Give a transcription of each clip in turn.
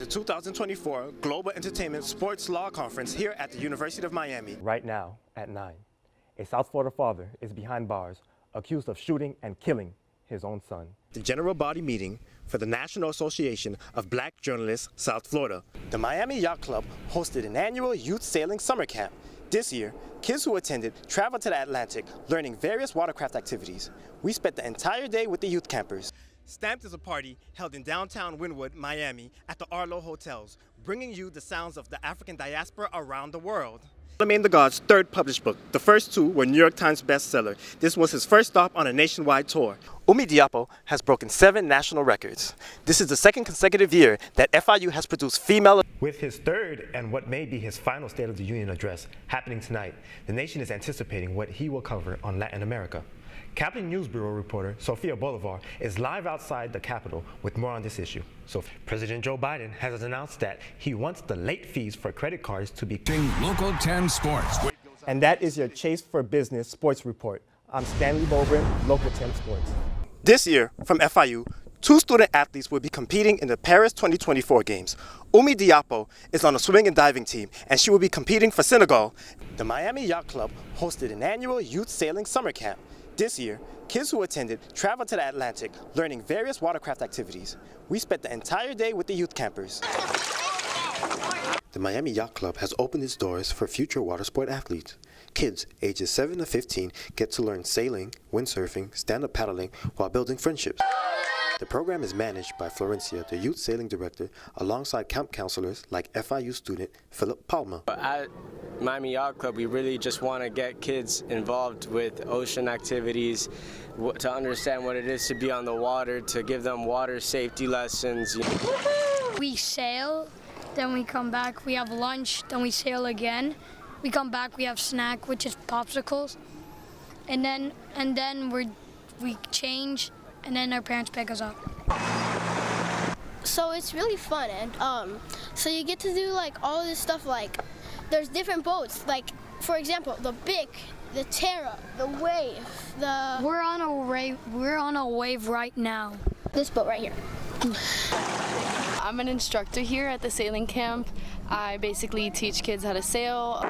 the 2024 Global Entertainment Sports Law Conference here at the University of Miami. Right now, at 9, a South Florida father is behind bars, accused of shooting and killing his own son. The general body meeting for the National Association of Black Journalists, South Florida. The Miami Yacht Club hosted an annual youth sailing summer camp. This year, kids who attended traveled to the Atlantic, learning various watercraft activities. We spent the entire day with the youth campers. Stamped is a party held in downtown Wynwood, Miami, at the Arlo Hotels, bringing you the sounds of the African diaspora around the world. Charlemagne the God's third published book. The first two were New York Times bestseller. This was his first stop on a nationwide tour. Umi Diapo has broken 7 national records. This is the second consecutive year that FIU has produced female. With his third and what may be his final State of the Union address happening tonight, the nation is anticipating what he will cover on Latin America. Kaplan News Bureau reporter Sofia Bolivar is live outside the Capitol with more on this issue. So President Joe Biden has announced that he wants the late fees for credit cards to be Local 10 Sports. And that is your Chase for Business Sports Report. I'm Stanley Beaubrun, Local 10 Sports. This year, from FIU, 2 student athletes will be competing in the Paris 2024 Games. Umi Diapo is on the swimming and diving team, and she will be competing for Senegal. The Miami Yacht Club hosted an annual youth sailing summer camp. This year, kids who attended traveled to the Atlantic, learning various watercraft activities. We spent the entire day with the youth campers. The Miami Yacht Club has opened its doors for future water sport athletes. Kids ages 7 to 15 get to learn sailing, windsurfing, stand-up paddling while building friendships. The program is managed by Florencia, the youth sailing director, alongside camp counselors like FIU student Philip Palma. At Miami Yacht Club, we really just want to get kids involved with ocean activities, to understand what it is to be on the water, to give them water safety lessons. We sail, then we come back, we have lunch, then we sail again. We come back, we have snack, which is popsicles, and then we change, and then our parents pick us up. So it's really fun, and so you get to do like all this stuff. Like there's different boats, like for example the Bic, the Terra, the Wave, the. We're on a wave right now. This boat right here. I'm an instructor here at the sailing camp. I basically teach kids how to sail.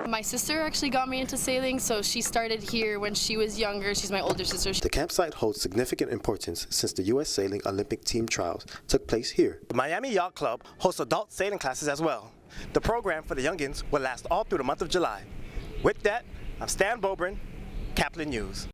My sister actually got me into sailing, so she started here when she was younger. She's my older sister. The campsite holds significant importance since the U.S. Sailing Olympic team trials took place here. The Miami Yacht Club hosts adult sailing classes as well. The program for the youngins will last all through the month of July. With that, I'm Stan Beaubrun, Kaplan News.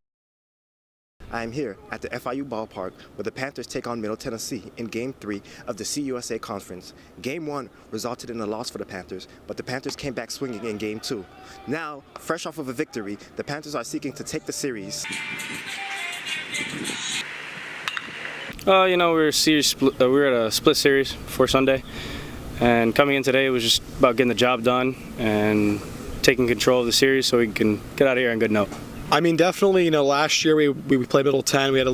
I am here at the FIU ballpark where the Panthers take on Middle Tennessee in Game 3 of the CUSA Conference. Game 1 resulted in a loss for the Panthers, but the Panthers came back swinging in Game 2. Now, fresh off of a victory, the Panthers are seeking to take the series. We're at a split series for Sunday, and coming in today was just about getting the job done and taking control of the series so we can get out of here on a good note. I mean, definitely, last year we played Middle 10. We had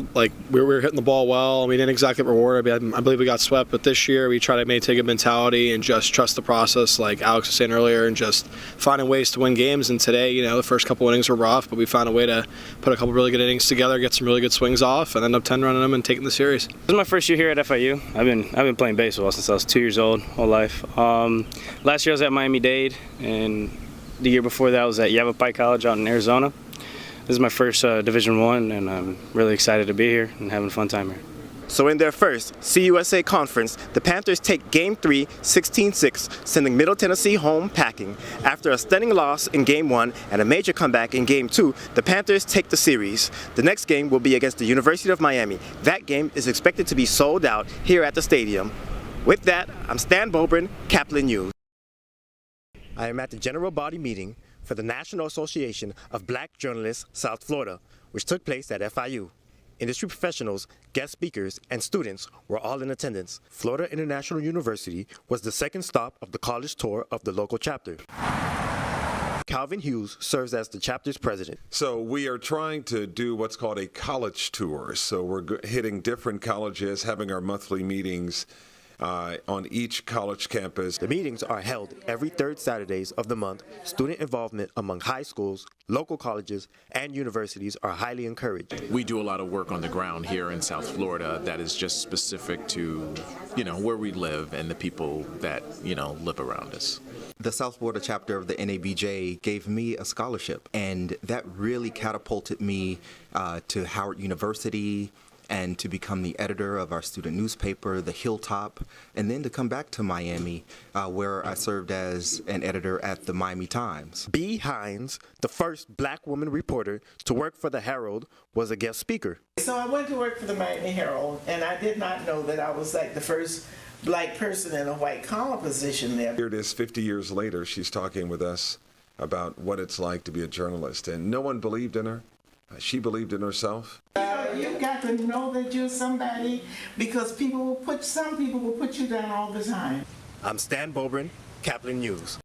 we were hitting the ball well, and we didn't exactly get rewarded. I believe we got swept, but this year we try to maintain a mentality and just trust the process, like Alex was saying earlier, and just finding ways to win games. And today, the first couple innings were rough, but we found a way to put a couple really good innings together, get some really good swings off, and end up 10 running them and taking the series. This is my first year here at FIU. I've been playing baseball since I was 2 years old, whole life. Last year I was at Miami-Dade, and the year before that I was at Yavapai College out in Arizona. This is my first Division I, and I'm really excited to be here and having a fun time here. So in their first CUSA Conference, the Panthers take Game 3, 16-6, sending Middle Tennessee home packing. After a stunning loss in Game 1 and a major comeback in Game 2, the Panthers take the series. The next game will be against the University of Miami. That game is expected to be sold out here at the stadium. With that, I'm Stan Beaubrun, Kaplan News. I am at the general body meeting for the National Association of Black Journalists, South Florida, which took place at FIU. Industry professionals, guest speakers, and students were all in attendance. Florida International University was the second stop of the college tour of the local chapter. Calvin Hughes serves as the chapter's president. So we are trying to do what's called a college tour. So we're hitting different colleges, having our monthly meetings on each college campus. The meetings are held every third Saturdays of the month. Student involvement among high schools, local colleges, and universities are highly encouraged. We do a lot of work on the ground here in South Florida that is just specific to, where we live and the people that, live around us. The South Florida chapter of the NABJ gave me a scholarship, and that really catapulted me to Howard University and to become the editor of our student newspaper, The Hilltop, and then to come back to Miami, where I served as an editor at the Miami Times. Bea Hines, the first black woman reporter to work for the Herald, was a guest speaker. So I went to work for the Miami Herald, and I did not know that I was like the first black person in a white collar position there. Here it is 50 years later, she's talking with us about what it's like to be a journalist, and no one believed in her. She believed in herself. You've got to know that you're somebody, because some people will put you down all the time. I'm Stan Beaubrun, Kaplan News.